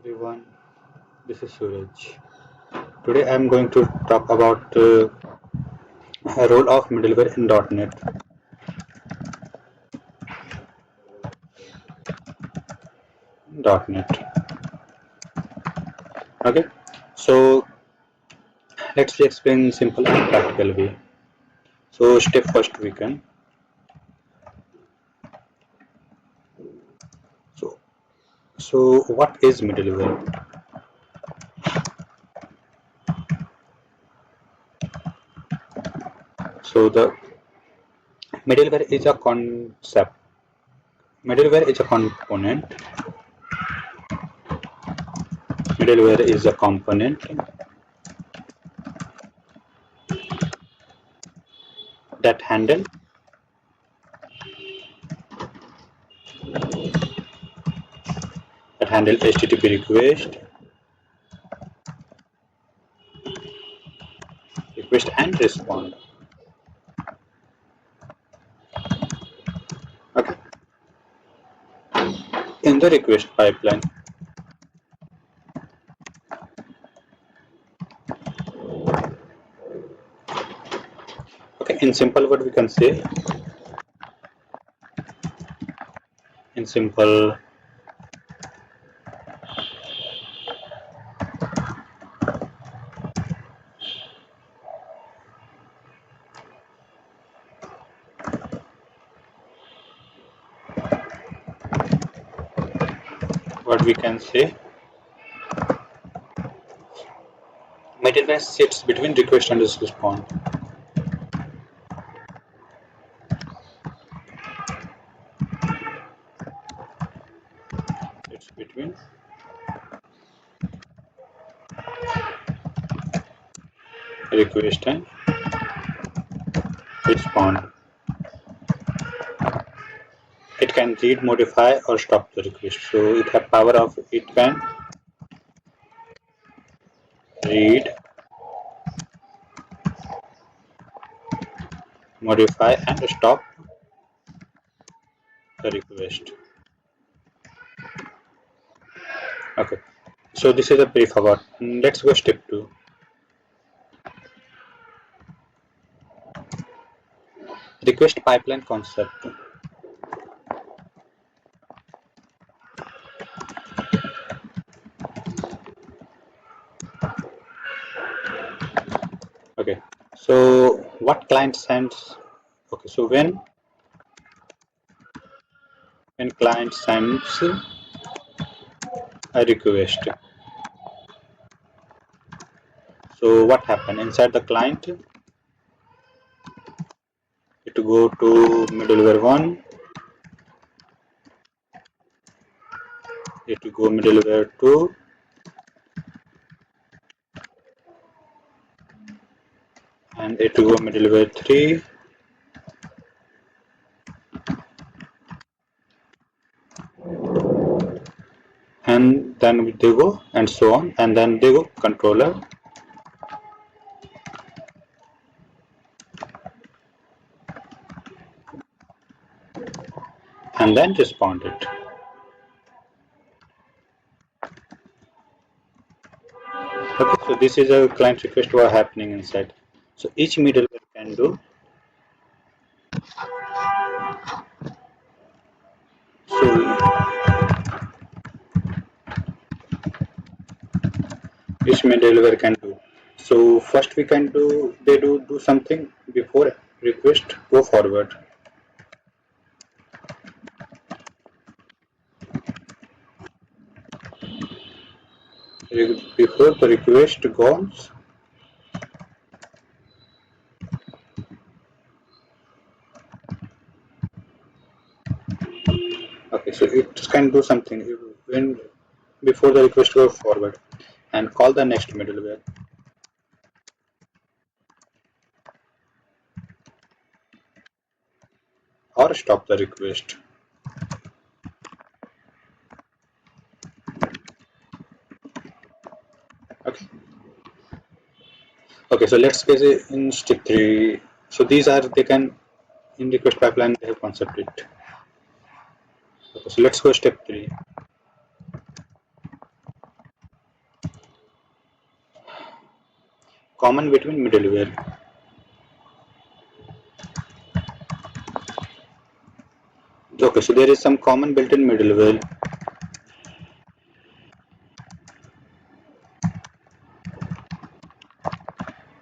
Everyone, this is Suraj. Today I am going to talk about a role of middleware in .NET. .NET. Okay, so let's explain in simple and practical way. So step first we can. So what is middleware? So the middleware is a concept. Middleware is a component. Middleware is a component that handle HTTP request and respond. Okay. In the request pipeline, okay, in simple what we can say, in simple what we can say, middleware sits between request and response. It's between request and response. It can read, modify, or stop the request. So it has power of it can read, modify, and stop the request. Okay. So this is a brief about. Let's go step 2. Request pipeline concept. Okay. So what client sends? Okay. So when client sends a request, so what happen inside the client? It go to middleware 1, it go middleware 2, and it go middleware 3, and then they go and so on, and then they go controller, and then respond it. Okay, so this is a client request were happening inside. So each middleware can do. So each middleware can do. So first we can do, they do something before request go forward. Before the request goes, okay, so it can do something when before the request goes forward and call the next middleware or stop the request. Okay. Okay, so let's get it in step 3. So these are, they can in request pipeline they have concept it. Okay, so let's go step 3. common between middleware. Okay, so there is some common built-in middleware.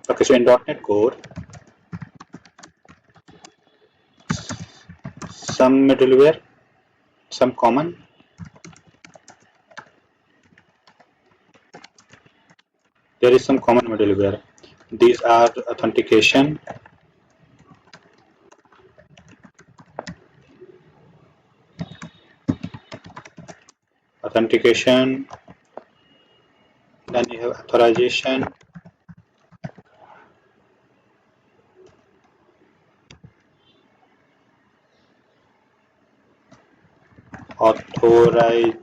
Okay, so in .NET Core, some middleware, some common. There is some common middleware. These are authentication, then you have authorization, authorize,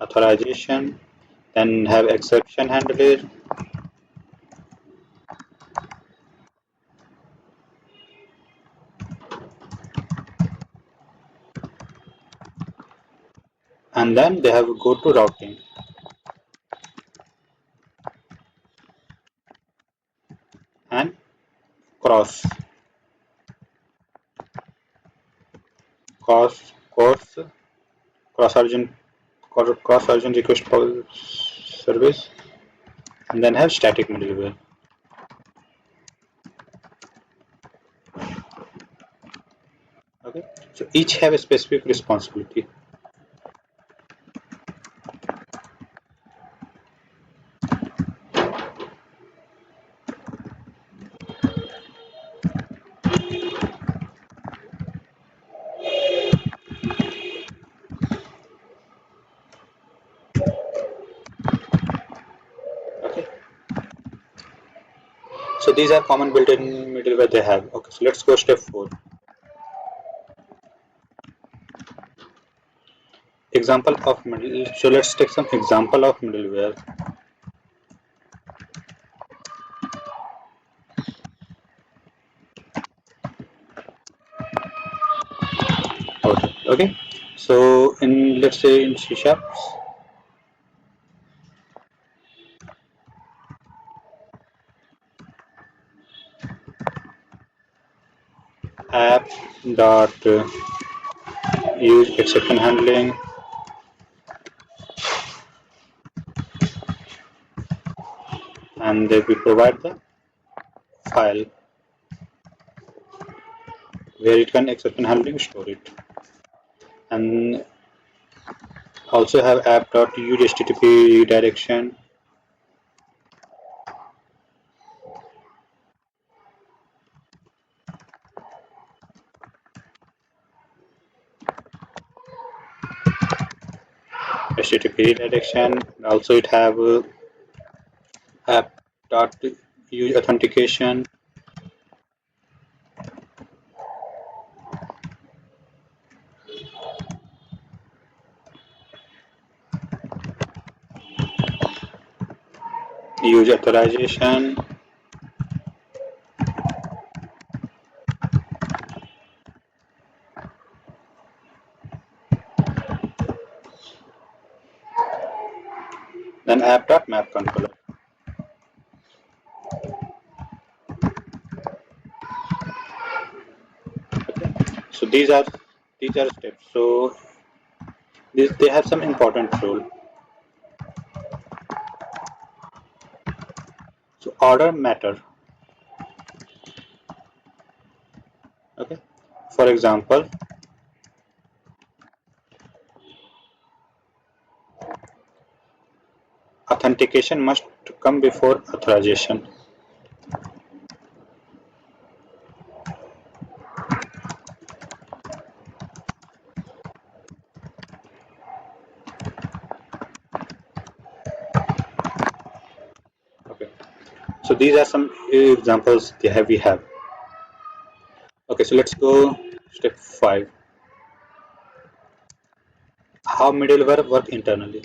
authorization, then have exception handler, and then they have go to routing and cross, cross, cross-origin, cross-origin request service, and then have static middleware. Okay, so each have a specific responsibility. Okay, so these are common built-in middleware they have. Okay, so let's go step 4. Example of middle. So let's take some example of middleware. Okay, okay. So in, let's say in C sharp, app dot use exception handling, and they will provide the file where it can exception handling store it, and also have app dot use http redirection, http redirection. Also it have app dot use authentication, use authorization, then app dot map controller. So these are steps. So they have some important role. So order matter. Okay. For example, authentication must come before authorization. Okay. So these are some examples we have. Okay. So let's go step 5. How middleware work internally.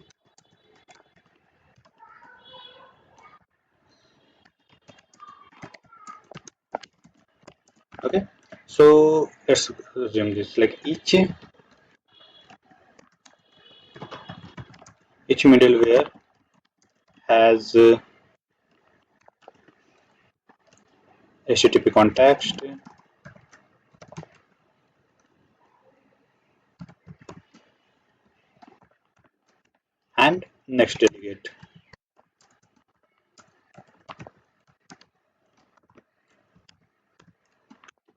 Okay. So let's resume this. Like each middleware has HTTP context, and next delegate.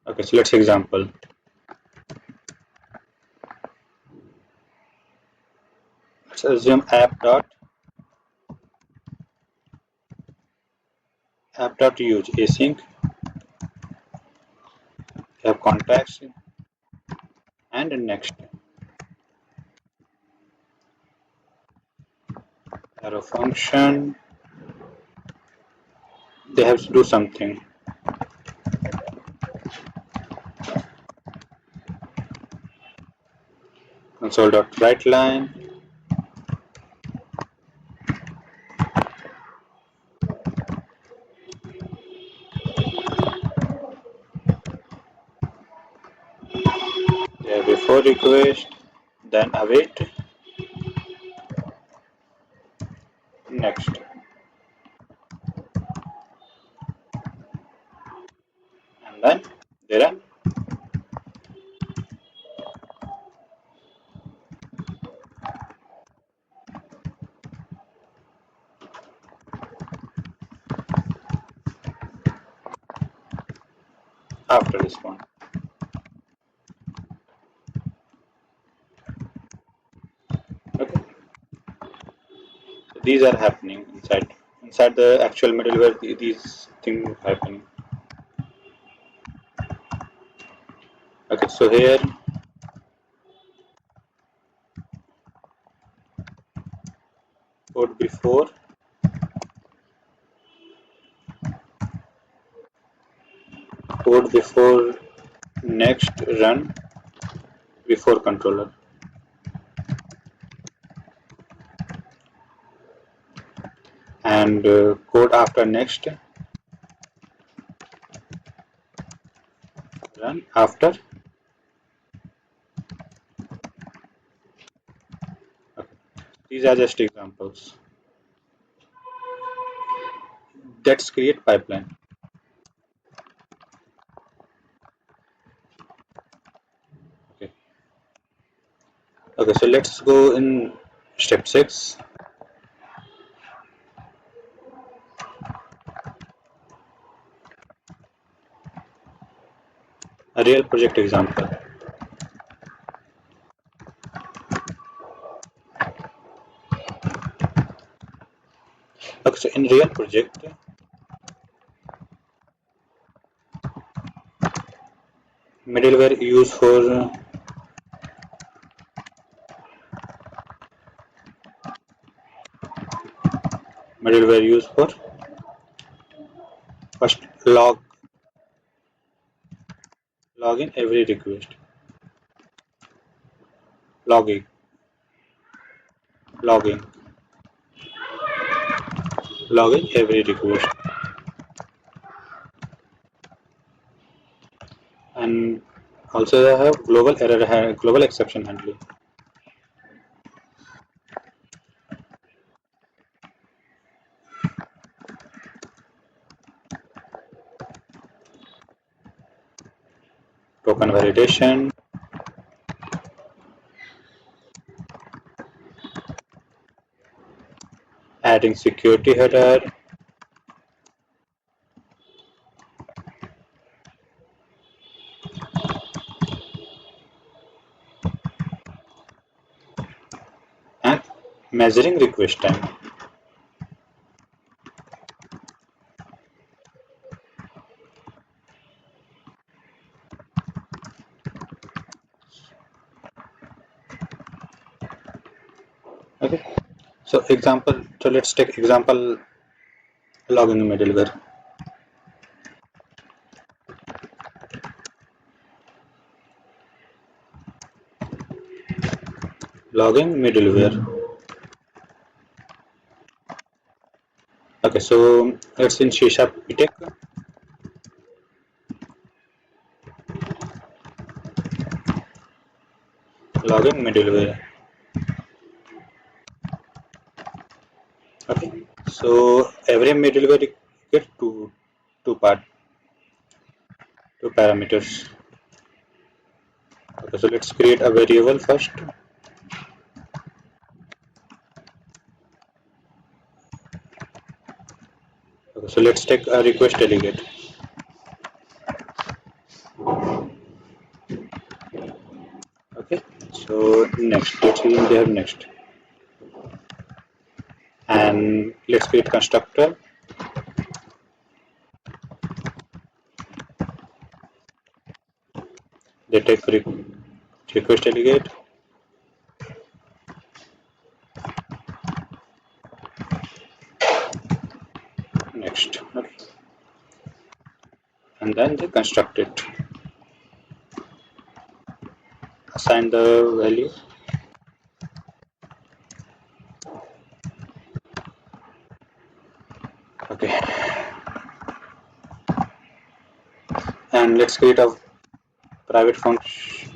Okay, so let's example. Let's assume app.use async, have contacts, and next arrow function. They have to do something. Console.writeLine. There before request, then await, next, and then they run. After this one. Okay, so these are happening inside the actual middleware. These things happening. Okay, so here code before next run before controller, and code after next run after. Okay. These are just examples. Let's create pipeline. Okay. Okay, so let's go in step 6. A real project example. Okay, so in real project, middleware used for middleware used for first log in every request, logging, logging, logging every request, and also they have global exception handling, token validation, adding security header, and measuring request time. Okay, so example. So let's take example logging middleware. Logging middleware. Okay, so let's in C# we take logging middleware. Okay, so every middleware get two part. two parameters. Okay, so let's create a variable first. Okay, so let's take a request delegate. Okay, so next, let's see in there next. And let's create constructor. They take request delegate. Next. Okay. And then they construct it. Assign the value. Okay. And let's create a private function.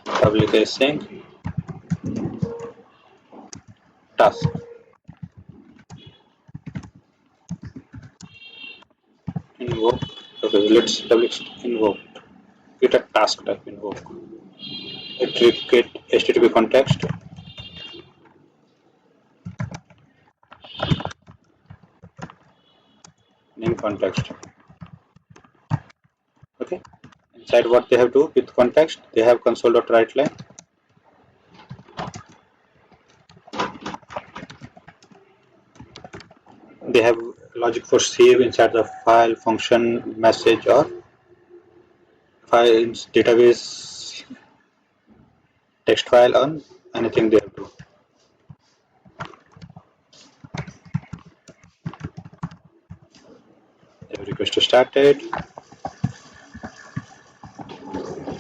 Public async task. Invoke. Okay, let's public invoke. Create a task type invoke. It create HTTP context. Name context. Okay. Inside what they have to do with context, they have console.writeLine. They have logic for save inside the file, function, message, or files, database, text file, on anything they have to. They have request started.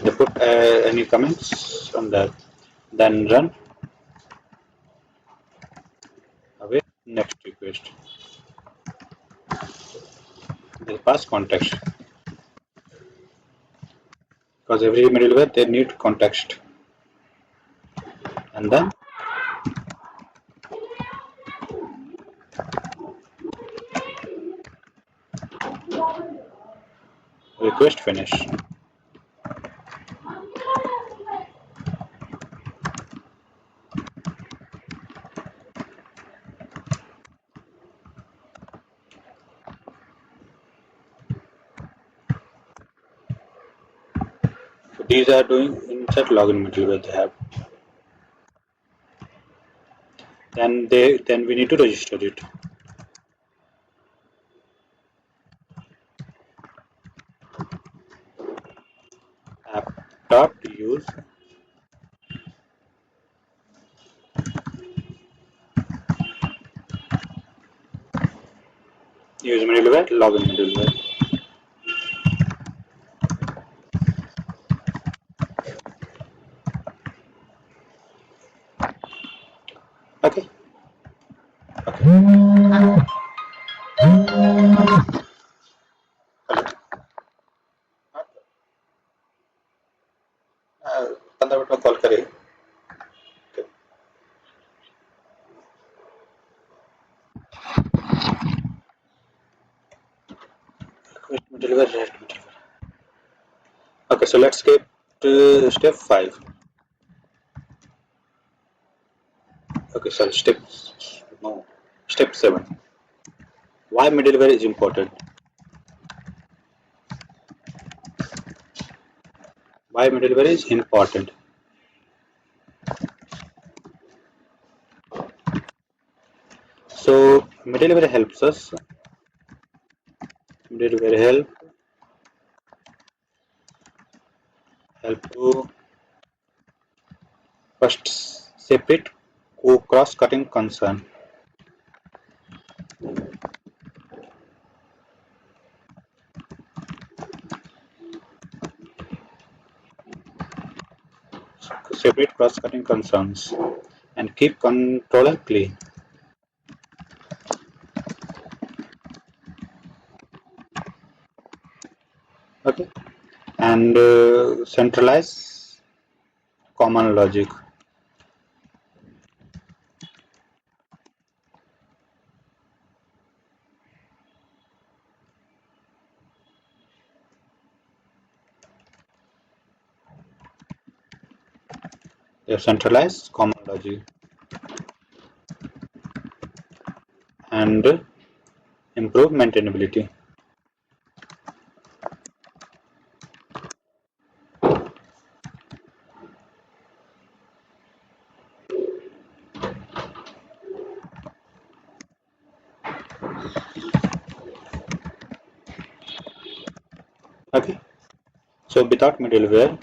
They put any comments on that. Then run. Away. Next request. They pass context because every middleware they need context. And then request finish. So these are doing inside login middleware they have. Then we need to register it. App.use use middleware login middleware. Okay. Okay. पंद्रह minute में call करेगी. Middleware. Okay, so let's skip to step 5. Okay, sorry, step 7. Why middleware is important? Why middleware is important? So middleware helps us. Middleware help to first separate cross-cutting concern. Separate cross-cutting concerns and keep controller clean. Okay, and centralize common logic. We have centralized common logic and improve maintainability. Okay, so without middleware,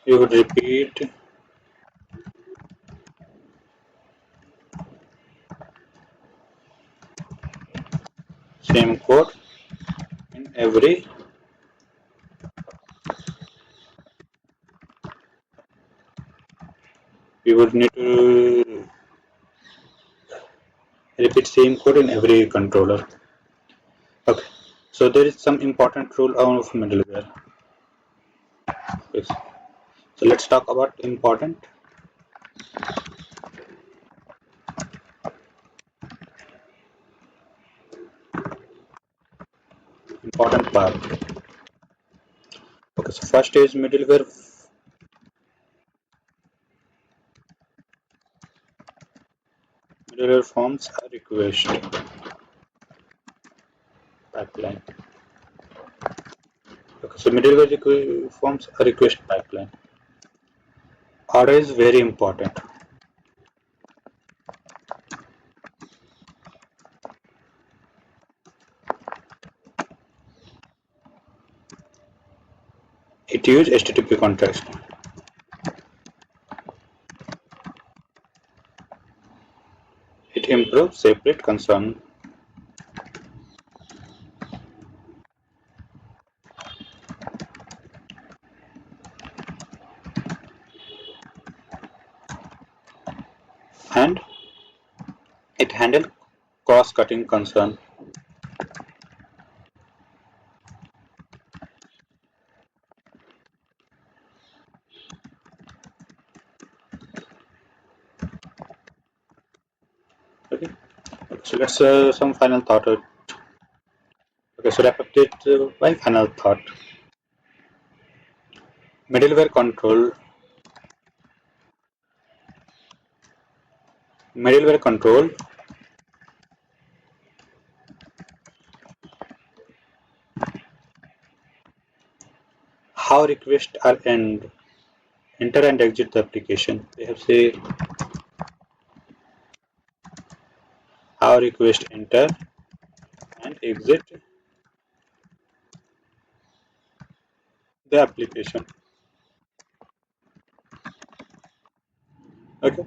we would repeat same code in every we would need to repeat same code in every controller. Okay, so there is some important rule of middleware. Yes. So let's talk about important part. Okay, so first is middleware. Middleware forms a request pipeline. Okay, so middleware forms a request pipeline. Order is very important. It uses HTTP context. It improves separate concern. And it handles cross-cutting concern. Okay, so let's some final thought. Okay, so wrap up it by final thought. Middleware control. Middleware control how requests are enter and exit the application. They have say how request enter and exit the application. Okay,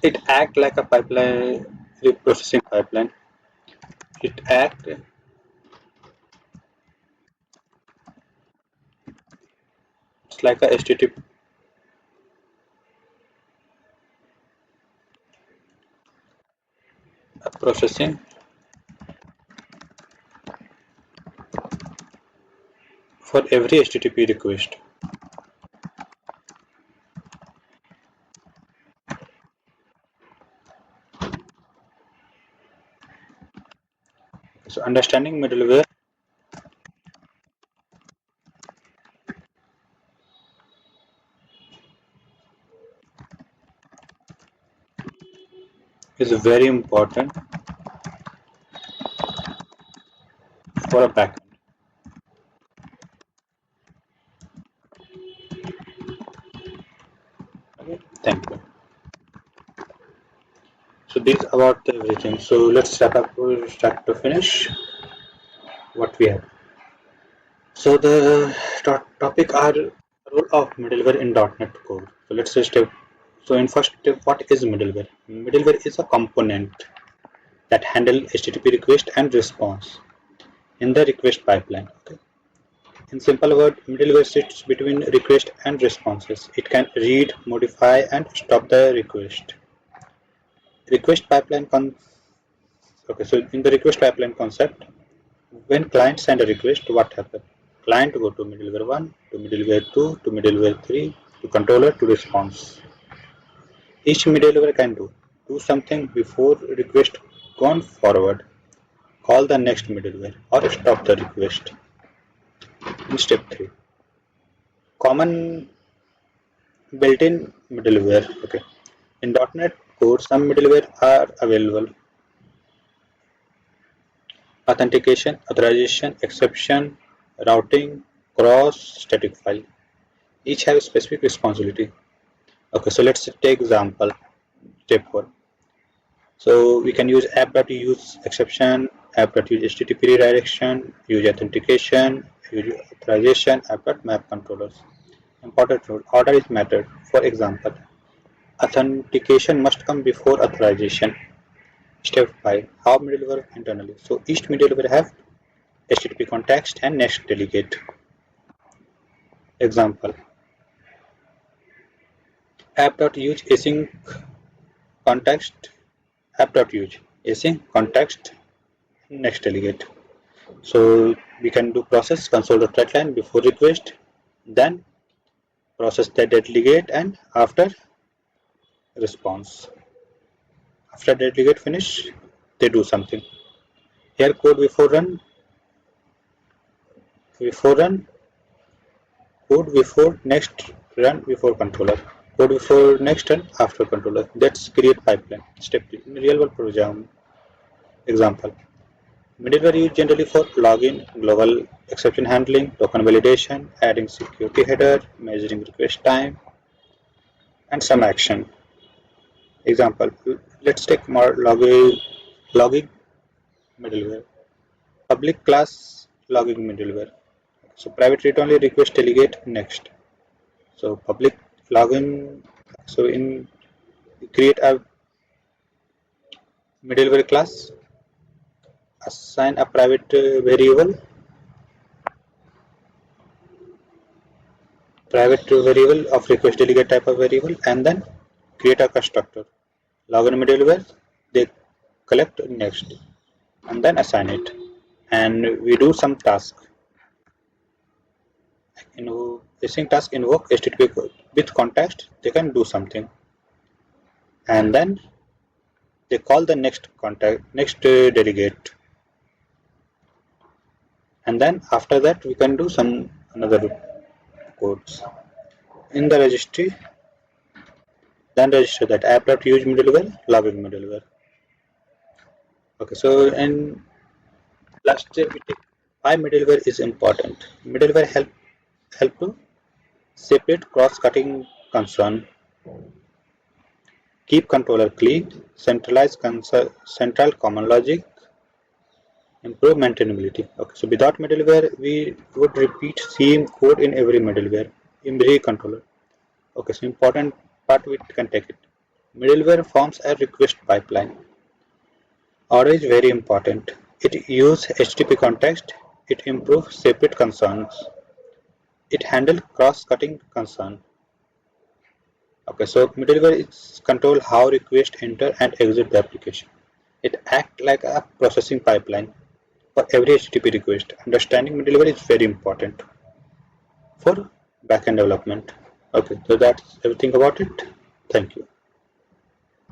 it act like a pipeline, processing pipeline. It act it's like a HTTP processing for every HTTP request. So understanding middleware is very important for a backend. Okay, thank you. So this about everything. So let's wrap up, start to finish what we have. So the topic are role of middleware in .NET Core. So let's say step. So in first step, what is middleware? Middleware is a component that handle HTTP request and response in the request pipeline. Okay. In simple word, middleware sits between request and responses. It can read, modify, and stop the request. Request pipeline okay. So in the request pipeline concept, when client send a request, what happens? Client go to middleware 1, to middleware 2, to middleware 3, to controller, to response. Each middleware can do. do something before request gone forward, call the next middleware, or stop the request. In step 3, common built-in middleware. Okay, in .NET Core, some middleware are available: authentication, authorization, exception, routing, cross, static file. Each have a specific responsibility. Okay, so let's take example. Step 4. So we can use app.use exception, app.use HTTP redirection, use authentication, use authorization, app.map controllers. Important rule: order is mattered. For example, authentication must come before authorization. Step 5. How middleware internally. So each middleware have HTTP context and next delegate. Example: app.use async context, app.use async context next delegate. So we can do process console.writeline before request, then process that delegate, and after response. After delegate finish, they do something. Here code before run, code before next run before controller, code before next run after controller. That's create pipeline. Step 3. In real world program example, middleware used generally for login, global exception handling, token validation, adding security header, measuring request time, and some action. Example: let's take more logging middleware. Public class logging middleware. So private read only request delegate next. So public login. So in create a middleware class, assign a private variable of request delegate type of variable, and then create a constructor. Login middleware, they collect next and then assign it, and we do some task. Async task invoke HTTP with context, they can do something, and then they call the next delegate, and then after that we can do some another codes in the registry. Then register that app.use middleware, logging middleware. Okay, so in last step we take why middleware is important. Middleware help to separate cross-cutting concern, keep controller clean, central common logic, improve maintainability. Okay, so without middleware, we would repeat same code in every middleware, in every controller. Okay, so important part we can take it. Middleware forms a request pipeline. Order is very important. It uses HTTP context. It improves separate concerns. It handles cross-cutting concern. Okay, so middleware is control how requests enter and exit the application. It acts like a processing pipeline for every HTTP request. Understanding middleware is very important for backend development. Okay, so that's everything about it. Thank you.